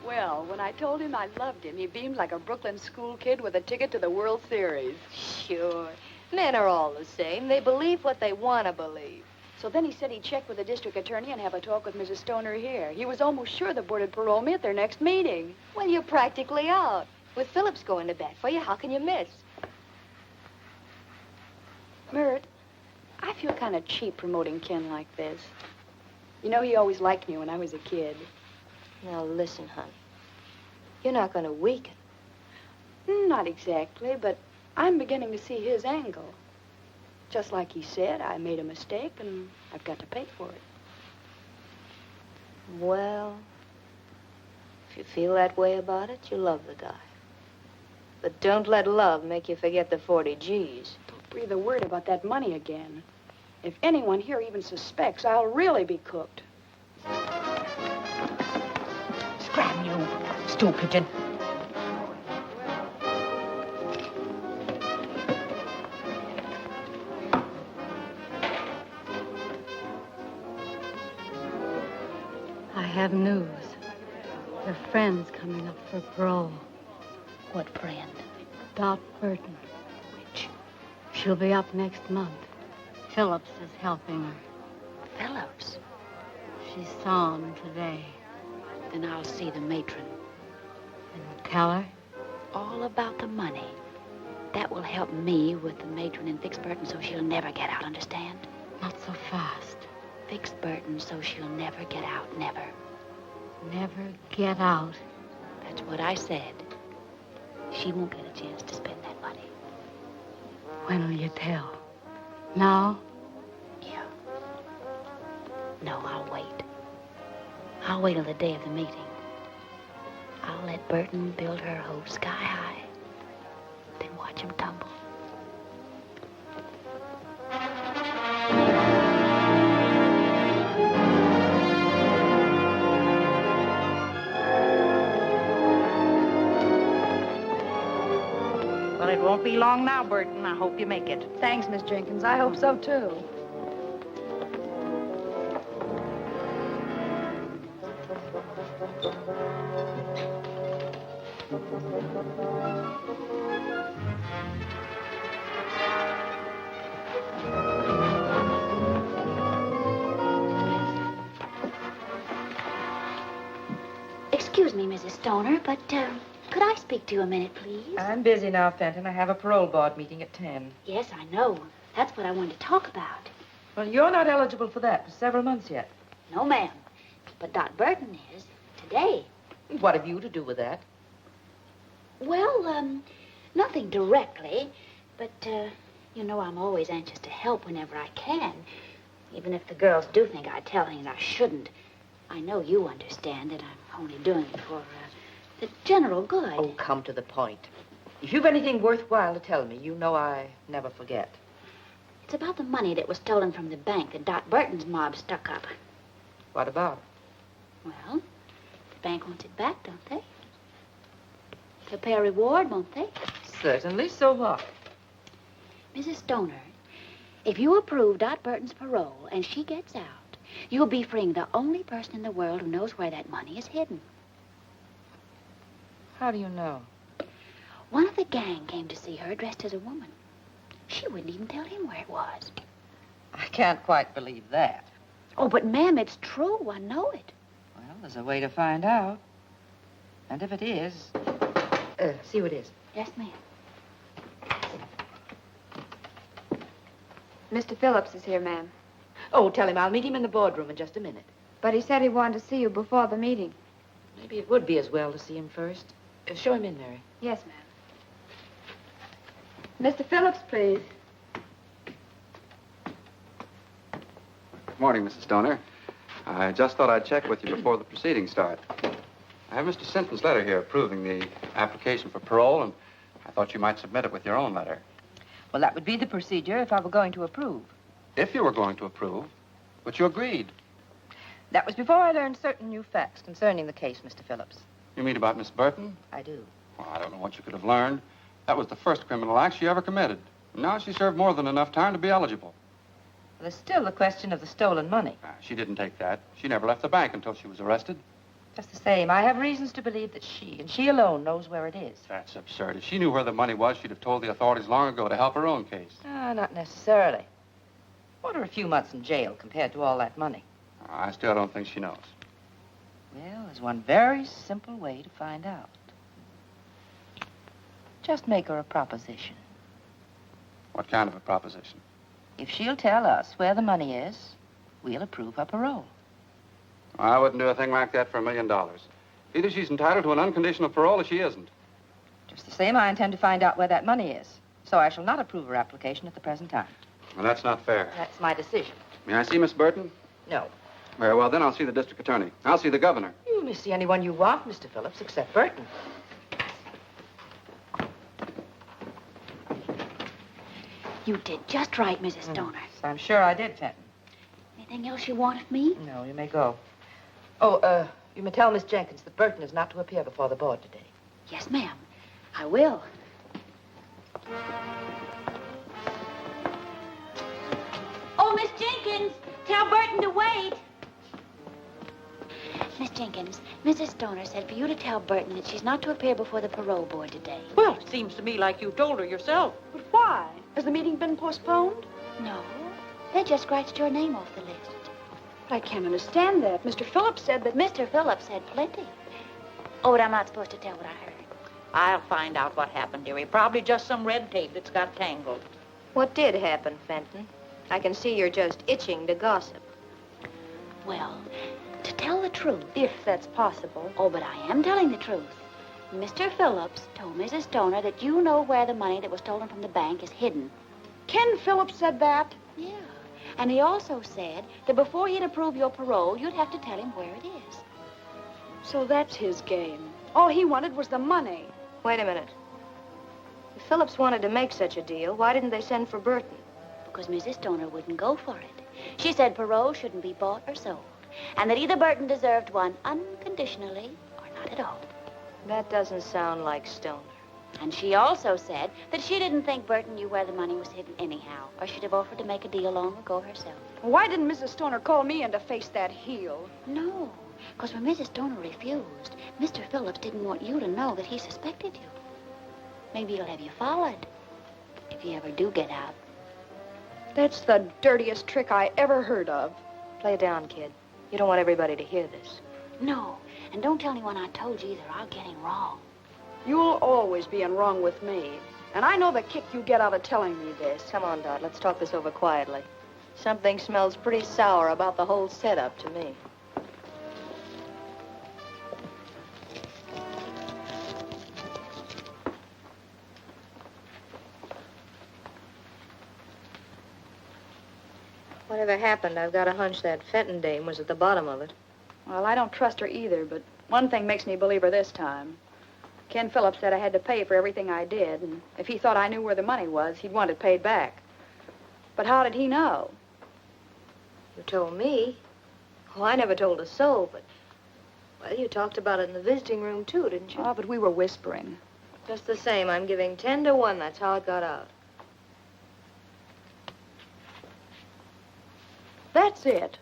Speaker 1: Well, when I told him I loved him, he beamed like a Brooklyn school kid with a ticket to the World Series.
Speaker 15: Sure. Men are all the same. They believe what they want to believe.
Speaker 1: So then he said he'd check with the district attorney and have a talk with Mrs. Stoner here. He was almost sure the board would parole me at their next meeting.
Speaker 15: Well, you're practically out. With Phillips going to bat for you, how can you miss?
Speaker 1: Mert, I feel kind of cheap promoting Ken like this. You know, he always liked me when I was a kid.
Speaker 15: Now, listen, hon. You're not going to weaken.
Speaker 1: Not exactly, but I'm beginning to see his angle. Just like he said, I made a mistake, and I've got to pay for it.
Speaker 15: Well, if you feel that way about it, you love the guy. But don't let love make you forget the 40 G's.
Speaker 1: Don't breathe a word about that money again. If anyone here even suspects, I'll really be cooked.
Speaker 13: Scram, you stool pigeon.
Speaker 17: I have news. Your friend's coming up for parole.
Speaker 14: What friend?
Speaker 17: Dot Burton. Which? She'll be up next month. Phillips is helping her.
Speaker 14: Phillips?
Speaker 17: She saw him today.
Speaker 14: Then I'll see the matron.
Speaker 17: And tell her?
Speaker 14: All about the money. That will help me with the matron and fix Burton so she'll never get out, understand?
Speaker 17: Not so fast.
Speaker 14: Fix Burton so she'll never get out, never.
Speaker 17: Never get out.
Speaker 14: That's what I said. She won't get a chance to spend that money.
Speaker 17: When will you tell? Now?
Speaker 14: Yeah. No, I'll wait. I'll wait till the day of the meeting. I'll let Burton build her hope sky high. Then watch him tumble.
Speaker 13: Well, it won't be long now, Burton. I hope you make it.
Speaker 1: Thanks, Miss Jenkins. I hope so, too.
Speaker 14: Excuse me, Mrs. Stoner, but could I speak to you a minute, please?
Speaker 13: I'm busy now, Fenton. I have a parole board meeting at 10.
Speaker 14: Yes, I know. That's what I wanted to talk about.
Speaker 13: Well, you're not eligible for that for several months yet.
Speaker 14: No, ma'am. But Dot Burton is today.
Speaker 13: What have you to do with that?
Speaker 14: Well, nothing directly. But, you know, I'm always anxious to help whenever I can. Even if the girls do think I tell things I shouldn't. I know you understand that I'm only doing it for the general good.
Speaker 13: Oh, come to the point. If you've anything worthwhile to tell me, you know I never forget.
Speaker 14: It's about the money that was stolen from the bank that Dot Burton's mob stuck up.
Speaker 13: What about it?
Speaker 14: Well, the bank wants it back, don't they? They'll pay a reward, won't they?
Speaker 13: Certainly. So what?
Speaker 14: Mrs. Stoner, if you approve Dot Burton's parole and she gets out, you'll be freeing the only person in the world who knows where that money is hidden.
Speaker 13: How do you know?
Speaker 14: One of the gang came to see her dressed as a woman. She wouldn't even tell him where it was.
Speaker 13: I can't quite believe that.
Speaker 14: Oh, but ma'am, it's true. I know it.
Speaker 13: Well, there's a way to find out. And if it is... see who it is.
Speaker 14: Yes, ma'am.
Speaker 18: Mr. Phillips is here, ma'am.
Speaker 13: Oh, tell him I'll meet him in the boardroom in just a minute.
Speaker 18: But he said he wanted to see you before the meeting.
Speaker 13: Maybe it would be as well to see him first. Show him in, Mary.
Speaker 18: Yes, ma'am. Mr. Phillips, please.
Speaker 2: Good morning, Mrs. Stoner. I just thought I'd check with you before the proceedings start. I have Mr. Sinton's letter here approving the application for parole, and I thought you might submit it with your own letter.
Speaker 13: Well, that would be the procedure if I were going to approve.
Speaker 2: If you were going to approve, but you agreed.
Speaker 13: That was before I learned certain new facts concerning the case, Mr. Phillips.
Speaker 2: You mean about Miss Burton?
Speaker 13: I do.
Speaker 2: Well, I don't know what you could have learned. That was the first criminal act she ever committed. Now she served more than enough time to be eligible.
Speaker 13: There's still the question of the stolen money.
Speaker 2: She didn't take that. She never left the bank until she was arrested.
Speaker 13: Just the same, I have reasons to believe that she, and she alone, knows where it is.
Speaker 2: That's absurd. If she knew where the money was, she'd have told the authorities long ago to help her own case.
Speaker 13: Not necessarily. What are a few months in jail compared to all that money?
Speaker 2: I still don't think she knows.
Speaker 13: Well, there's one very simple way to find out. Just make her a proposition.
Speaker 2: What kind of a proposition?
Speaker 13: If she'll tell us where the money is, we'll approve her parole.
Speaker 2: I wouldn't do a thing like that for $1 million. Either she's entitled to an unconditional parole or she isn't.
Speaker 13: Just the same, I intend to find out where that money is. So I shall not approve her application at the present time.
Speaker 2: Well, that's not fair.
Speaker 13: That's my decision.
Speaker 2: May I see Miss Burton?
Speaker 13: No.
Speaker 2: Very well, then I'll see the district attorney. I'll see the governor.
Speaker 13: You may see anyone you want, Mr. Phillips, except Burton.
Speaker 14: You did just right, Mrs. Stoner.
Speaker 13: I'm sure I did, Fenton.
Speaker 14: Anything else you want of me?
Speaker 13: No, you may go. Oh, you may tell Miss Jenkins that Burton is not to appear before the board today.
Speaker 14: Yes, ma'am. I will. Oh, Miss Jenkins, tell Burton to wait. Miss Jenkins, Mrs. Stoner said for you to tell Burton that she's not to appear before the parole board today.
Speaker 16: Well, it seems to me like you told her yourself. But why? Has the meeting been postponed?
Speaker 14: No. They just scratched your name off the list.
Speaker 16: But I can't understand that. Mr. Phillips said that...
Speaker 14: Mr. Phillips said plenty. Oh, but I'm not supposed to tell what I heard.
Speaker 17: I'll find out what happened, dearie. Probably just some red tape that's got tangled.
Speaker 15: What did happen, Fenton? I can see you're just itching to gossip.
Speaker 14: Well, to tell the truth...
Speaker 15: If that's possible.
Speaker 14: Oh, but I am telling the truth. Mr. Phillips told Mrs. Stoner that you know where the money that was stolen from the bank is hidden.
Speaker 16: Ken Phillips said that?
Speaker 14: Yeah. And he also said that before he'd approve your parole, you'd have to tell him where it is.
Speaker 16: So that's his game. All he wanted was the money.
Speaker 15: Wait a minute. If Phillips wanted to make such a deal, why didn't they send for Burton?
Speaker 14: Because Mrs. Stoner wouldn't go for it. She said parole shouldn't be bought or sold, and that either Burton deserved one unconditionally or not at all.
Speaker 15: That doesn't sound like Stoner.
Speaker 14: And she also said that she didn't think Burton knew where the money was hidden anyhow, or she'd have offered to make a deal long ago herself.
Speaker 16: Why didn't Mrs. Stoner call me in to face that heel?
Speaker 14: No, because when Mrs. Stoner refused, Mr. Phillips didn't want you to know that he suspected you. Maybe he'll have you followed, if you ever do get out.
Speaker 16: That's the dirtiest trick I ever heard of.
Speaker 15: Play it down, kid. You don't want everybody to hear this.
Speaker 14: No, and don't tell anyone I told you either. I'll get him wrong.
Speaker 16: You'll always be in wrong with me. And I know the kick you get out of telling me this.
Speaker 15: Come on, Dot. Let's talk this over quietly. Something smells pretty sour about the whole setup to me. Whatever happened, I've got a hunch that Fenton dame was at the bottom of it.
Speaker 1: Well, I don't trust her either, but one thing makes me believe her this time. Ken Phillips said I had to pay for everything I did, and if he thought I knew where the money was, he'd want it paid back. But how did he know?
Speaker 15: You told me. Oh, I never told a soul, but... Well, you talked about it in the visiting room, too, didn't you?
Speaker 1: Oh, but we were whispering.
Speaker 15: Just the same, I'm giving 10 to 1. That's how it got out.
Speaker 1: That's it.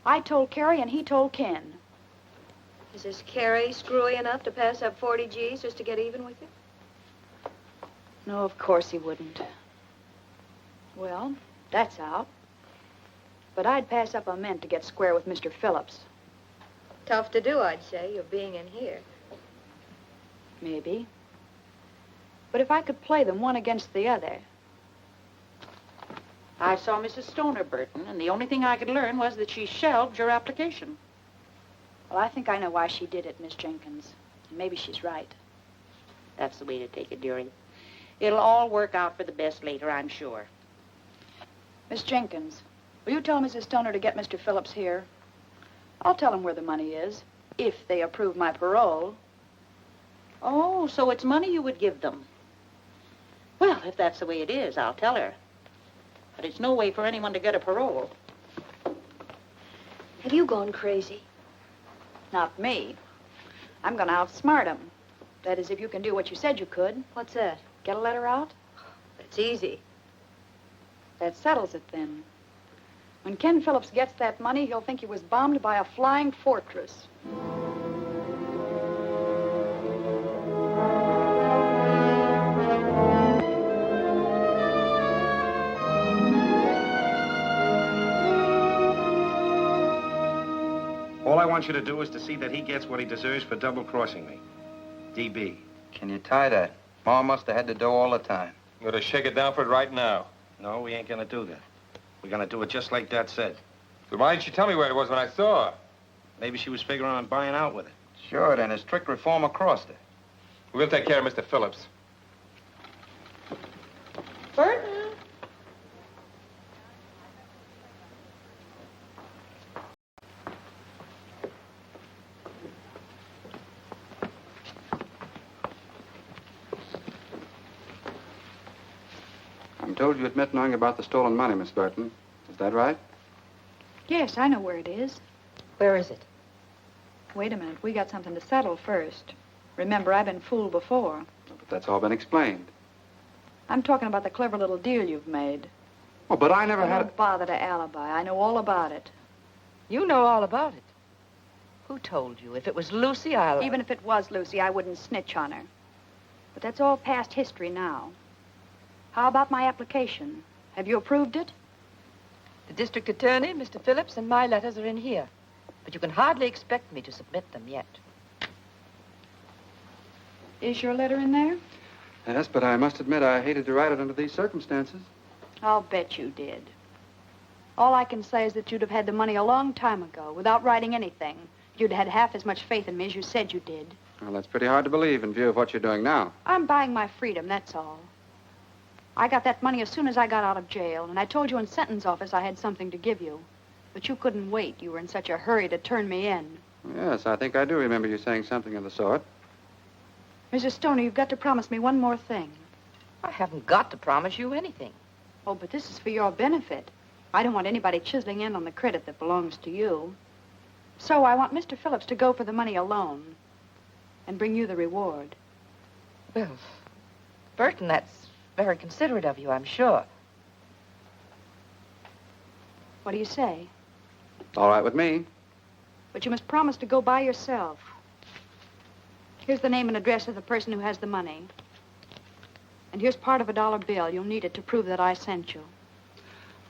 Speaker 1: I told Carrie and he told Ken.
Speaker 15: Is this Carrie screwy enough to pass up 40 G's just to get even with you?
Speaker 1: No, of course he wouldn't. Well, that's out. But I'd pass up a mint to get square with Mr. Phillips.
Speaker 15: Tough to do, I'd say, you're being in here.
Speaker 1: Maybe. But if I could play them one against the other...
Speaker 17: I saw Mrs. Stoner, Burton, and the only thing I could learn was that she shelved your application.
Speaker 1: Well, I think I know why she did it, Miss Jenkins. And maybe she's right.
Speaker 17: That's the way to take it, dearie. It'll all work out for the best later, I'm sure.
Speaker 1: Miss Jenkins, will you tell Mrs. Stoner to get Mr. Phillips here? I'll tell him where the money is, if they approve my parole.
Speaker 17: Oh, so it's money you would give them. Well, if that's the way it is, I'll tell her. But it's no way for anyone to get a parole.
Speaker 15: Have you gone crazy?
Speaker 1: Not me. I'm going to outsmart him. That is, if you can do what you said you could.
Speaker 15: What's that?
Speaker 1: Get a letter out?
Speaker 15: It's easy.
Speaker 1: That settles it, then. When Ken Phillips gets that money, he'll think he was bombed by a flying fortress.
Speaker 6: All I want you to do is to see that he gets what he deserves for double-crossing me. DB.
Speaker 12: Can you tie that? Ma must have had the dough all the time.
Speaker 4: I'm going to shake it down for it right now.
Speaker 6: No, we ain't gonna do that. We're gonna do it just like Dad said.
Speaker 4: So why didn't she tell me where it was when I saw her?
Speaker 6: Maybe she was figuring on buying out with it.
Speaker 12: Sure, then his strict reformer crossed her.
Speaker 4: We'll take care of Mr. Phillips.
Speaker 1: Burton?
Speaker 2: I'm told you admit knowing about the stolen money, Miss Burton. Is that right?
Speaker 1: Yes, I know where it is.
Speaker 13: Where is it?
Speaker 1: Wait a minute. We got something to settle first. Remember, I've been fooled before.
Speaker 2: But that's all been explained.
Speaker 1: I'm talking about the clever little deal you've made.
Speaker 2: Oh, but I never had...
Speaker 1: Don't bother to alibi. I know all about it.
Speaker 13: You know all about it. Who told you? If it was Lucy, I'll...
Speaker 1: Even if it was Lucy, I wouldn't snitch on her. But that's all past history now. How about my application? Have you approved it?
Speaker 13: The district attorney, Mr. Phillips, and my letters are in here. But you can hardly expect me to submit them yet.
Speaker 1: Is your letter in there?
Speaker 2: Yes, but I must admit I hated to write it under these circumstances.
Speaker 1: I'll bet you did. All I can say is that you'd have had the money a long time ago, without writing anything. You'd had half as much faith in me as you said you did.
Speaker 2: Well, that's pretty hard to believe in view of what you're doing now.
Speaker 1: I'm buying my freedom, that's all. I got that money as soon as I got out of jail, and I told you in sentence office I had something to give you. But you couldn't wait. You were in such a hurry to turn me in.
Speaker 2: Yes, I think I do remember you saying something of the sort.
Speaker 1: Mrs. Stoner, you've got to promise me one more thing.
Speaker 13: I haven't got to promise you anything.
Speaker 1: Oh, but this is for your benefit. I don't want anybody chiseling in on the credit that belongs to you. So I want Mr. Phillips to go for the money alone and bring you the reward.
Speaker 13: Well, Burton, that's very considerate of you, I'm sure.
Speaker 1: What do you say?
Speaker 2: All right with me.
Speaker 1: But you must promise to go by yourself. Here's the name and address of the person who has the money. And here's part of a $1 bill. You'll need it to prove that I sent you.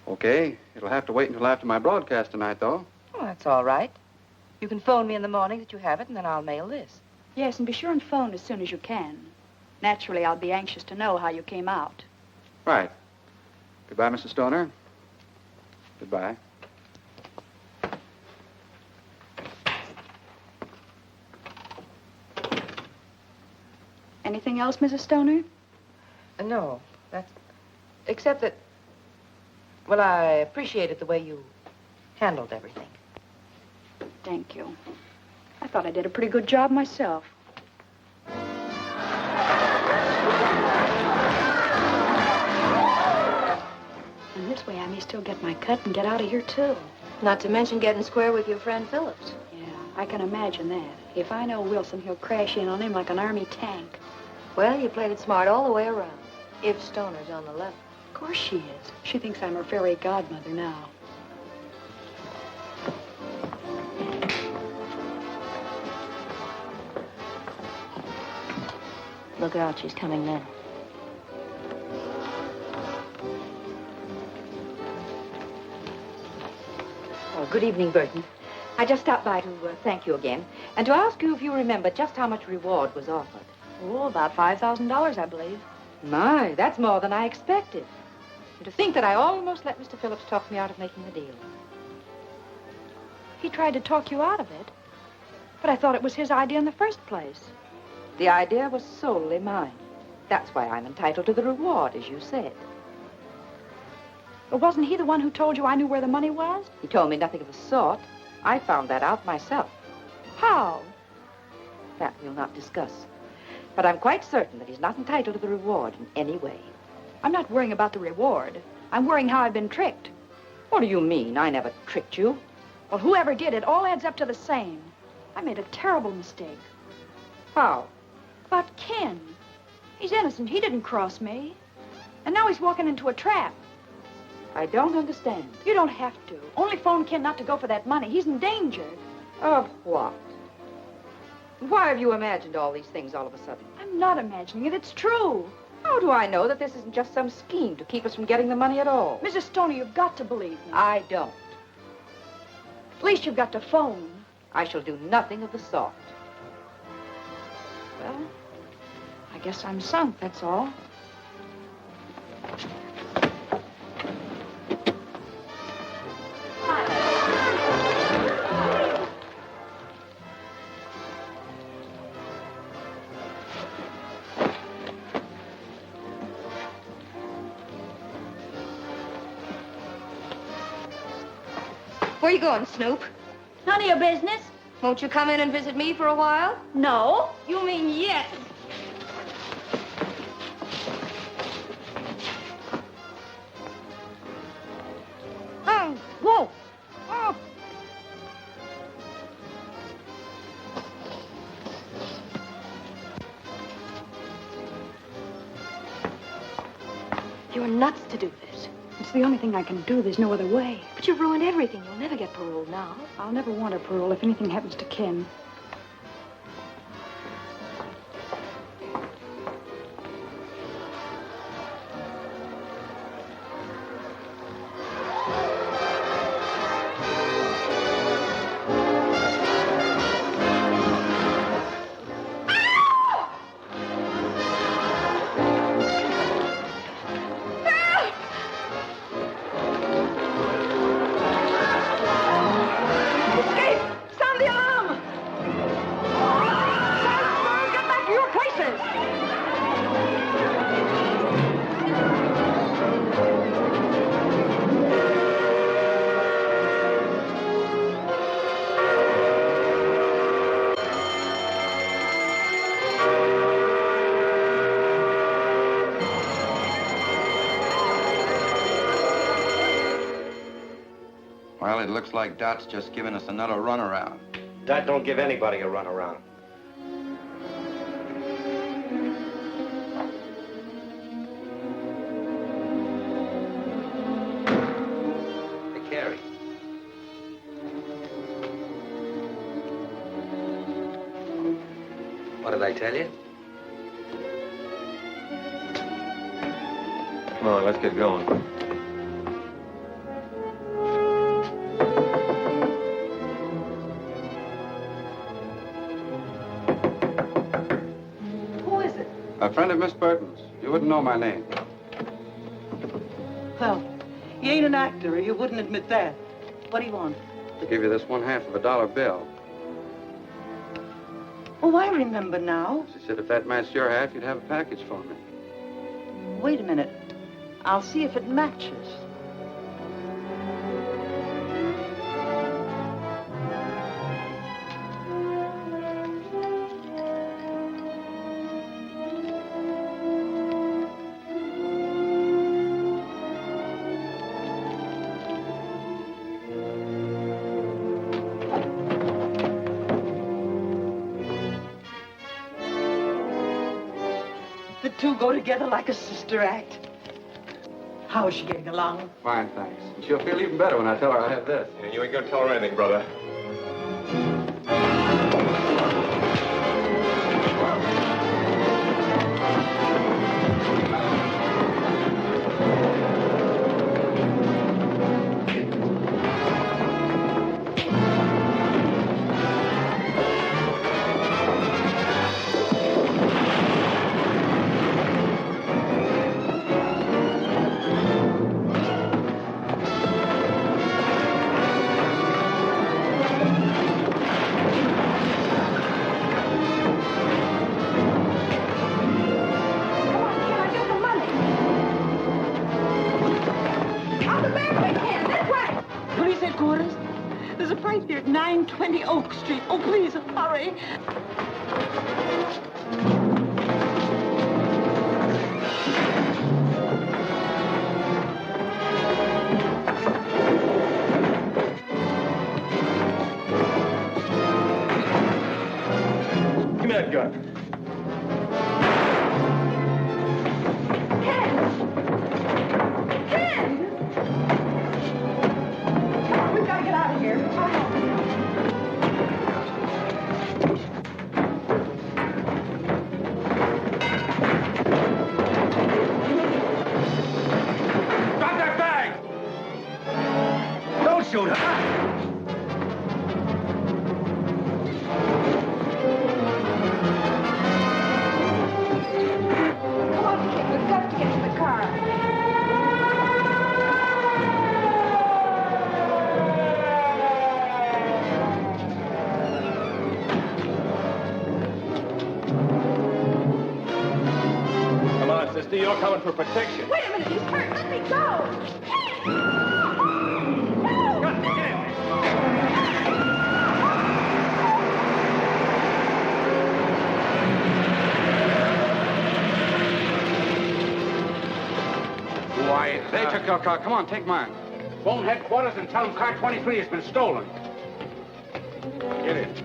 Speaker 2: Okay. It'll have to wait until after my broadcast tonight, though.
Speaker 13: Oh, that's all right. You can phone me in the morning that you have it, and then I'll mail this.
Speaker 1: Yes, and be sure and phone as soon as you can. Naturally, I'll be anxious to know how you came out.
Speaker 2: Right. Goodbye, Mrs. Stoner. Goodbye.
Speaker 1: Anything else, Mrs. Stoner?
Speaker 13: No, that's... Except that... Well, I appreciated the way you handled everything.
Speaker 1: Thank you. I thought I did a pretty good job myself. And this way I may still get my cut and get out of here, too.
Speaker 15: Not to mention getting square with your friend Phillips.
Speaker 1: Yeah, I can imagine that. If I know Wilson, he'll crash in on him like an army tank.
Speaker 15: Well, you played it smart all the way around. If Stoner's on the level.
Speaker 1: Of course she is. She thinks I'm her fairy godmother now.
Speaker 15: Look out, she's coming now.
Speaker 13: Oh, good evening, Burton. I just stopped by to thank you again, and to ask you if you remember just how much reward was offered.
Speaker 1: Oh, about $5,000, I believe.
Speaker 13: My, that's more than I expected. And to think that I almost let Mr. Phillips talk me out of making the deal.
Speaker 1: He tried to talk you out of it, but I thought it was his idea in the first place.
Speaker 13: The idea was solely mine. That's why I'm entitled to the reward, as you said.
Speaker 1: But wasn't he the one who told you I knew where the money was?
Speaker 13: He told me nothing of the sort. I found that out myself.
Speaker 1: How?
Speaker 13: That we'll not discuss. But I'm quite certain that he's not entitled to the reward in any way.
Speaker 1: I'm not worrying about the reward. I'm worrying how I've been tricked.
Speaker 13: What do you mean? I never tricked you.
Speaker 1: Well, whoever did it all adds up to the same. I made a terrible mistake.
Speaker 13: How?
Speaker 1: About Ken. He's innocent. He didn't cross me. And now he's walking into a trap.
Speaker 13: I don't understand.
Speaker 1: You don't have to. Only phone Ken not to go for that money. He's in danger.
Speaker 13: Of what? Why have you imagined all these things all of a sudden?
Speaker 1: I'm not imagining it. It's true.
Speaker 13: How do I know that this isn't just some scheme to keep us from getting the money at all?
Speaker 1: Mrs. Stoney, you've got to believe me.
Speaker 13: I don't.
Speaker 1: At least you've got to phone.
Speaker 13: I shall do nothing of the sort.
Speaker 1: Well, I guess I'm sunk, that's all.
Speaker 19: Where you going, Snoop?
Speaker 14: None of your business.
Speaker 19: Won't you come in and visit me for a while?
Speaker 14: No.
Speaker 19: You mean yes.
Speaker 1: Oh, whoa. Oh.
Speaker 15: You're nuts to do this.
Speaker 1: It's the only thing I can do. There's no other way.
Speaker 15: But you've ruined everything. You'll never get parole now.
Speaker 1: I'll never want a parole if anything happens to Ken.
Speaker 12: Well, it looks like Dot's just giving us another runaround.
Speaker 11: Dot don't give anybody a runaround.
Speaker 6: Hey, Carrie. What did I tell you?
Speaker 9: Come on, let's get going.
Speaker 2: A friend of Miss Burton's. You wouldn't know my name.
Speaker 20: Well, you ain't an actor, or you wouldn't admit that. What do you want?
Speaker 2: I'll give you this 1/2 of a dollar bill.
Speaker 20: Oh, I remember now.
Speaker 2: She said if that matched your half, you'd have a package for me.
Speaker 20: Wait a minute. I'll see if it matches. The two go together like a sister act. How is she getting along?
Speaker 2: Fine, thanks. And she'll feel even better when I tell her I have this.
Speaker 4: And you ain't gonna tell her anything, brother.
Speaker 20: Police headquarters. There's a fight here at 920 Oak Street. Oh, please, hurry.
Speaker 4: Give me that gun.
Speaker 11: shoot her.
Speaker 16: Come on, kid. We've got to get to the car.
Speaker 4: Come on, sister. You're coming for protection.
Speaker 16: Wait a minute. He's hurt. Let me go.
Speaker 2: Why, they took your car. Come on, take mine.
Speaker 6: Phone headquarters and tell them car 23 has been stolen.
Speaker 4: Get it.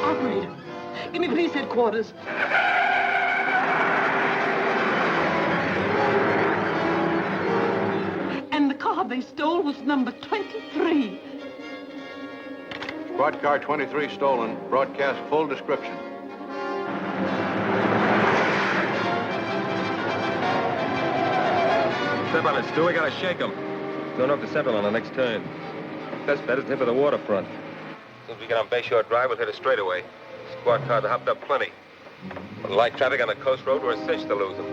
Speaker 20: Operator, give me police headquarters. And the car they stole was number 23.
Speaker 3: Squad car 23 stolen. Broadcast full description.
Speaker 4: Step on it, Stu. We gotta shake him. Going up to Central on the next turn. Best bet is tip of the waterfront.
Speaker 3: As soon as we get on Bayshore Drive, we'll hit a straightaway. Squad cars are hopped up plenty. With light traffic on the coast road, we're a cinch to lose them.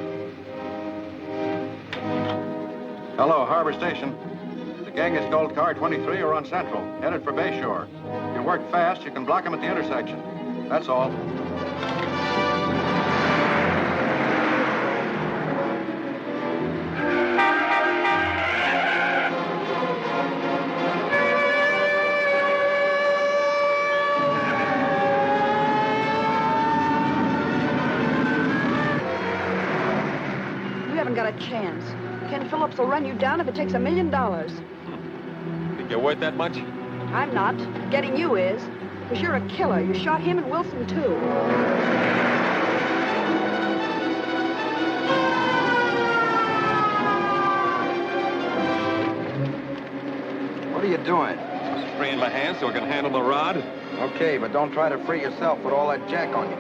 Speaker 8: Hello, Harbor Station. The gang is gold car 23 are on Central, headed for Bayshore. If you work fast, you can block them at the intersection. That's all.
Speaker 16: You haven't got a chance. Ken Phillips will run you down if it takes $1 million.
Speaker 4: Think you're worth that much?
Speaker 16: I'm not. Getting you is. Because you're a killer. You shot him and Wilson, too.
Speaker 12: What are you doing?
Speaker 4: Just freeing my hands so I can handle the rod.
Speaker 12: Okay, but don't try to free yourself with all that jack on you.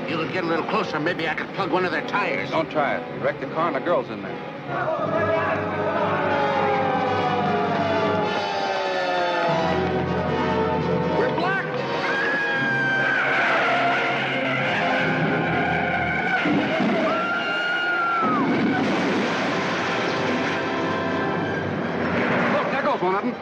Speaker 6: You could get a little closer, maybe I could plug one of their tires.
Speaker 2: Don't try it. Wreck the car and the girl's in there.
Speaker 6: We're blocked!
Speaker 2: Look, there goes one of them.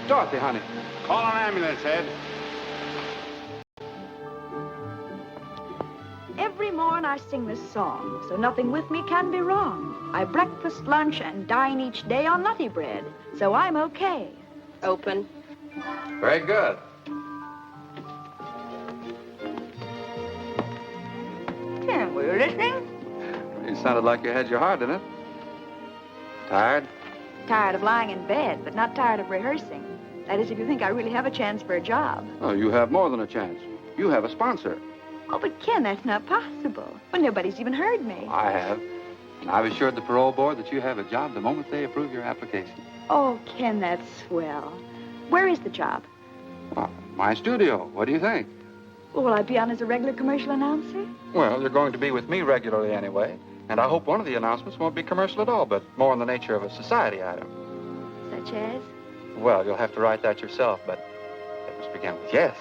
Speaker 2: Dorothy, honey.
Speaker 6: Call an ambulance, Ed.
Speaker 1: Every morn I sing this song, so nothing with me can be wrong. I breakfast, lunch, and dine each day on nutty bread, so I'm okay.
Speaker 15: Open.
Speaker 2: Very good.
Speaker 1: Tim, were you listening?
Speaker 2: You sounded like you had your heart in it. Tired?
Speaker 1: Tired of lying in bed, but not tired of rehearsing. That is, if you think I really have a chance for a job.
Speaker 2: Oh, you have more than a chance. You have a sponsor.
Speaker 1: Oh, but Ken, that's not possible. Well, nobody's even heard me.
Speaker 2: I have. And I've assured the parole board that you have a job the moment they approve your application.
Speaker 1: Oh, Ken, that's swell. Where is the job?
Speaker 2: Well, my studio. What do you think?
Speaker 1: Well, will I be on as a regular commercial announcer?
Speaker 2: Well, you're going to be with me regularly anyway. And I hope one of the announcements won't be commercial at all, but more in the nature of a society item.
Speaker 1: Such as?
Speaker 2: Well, you'll have to write that yourself, but it must begin with yes.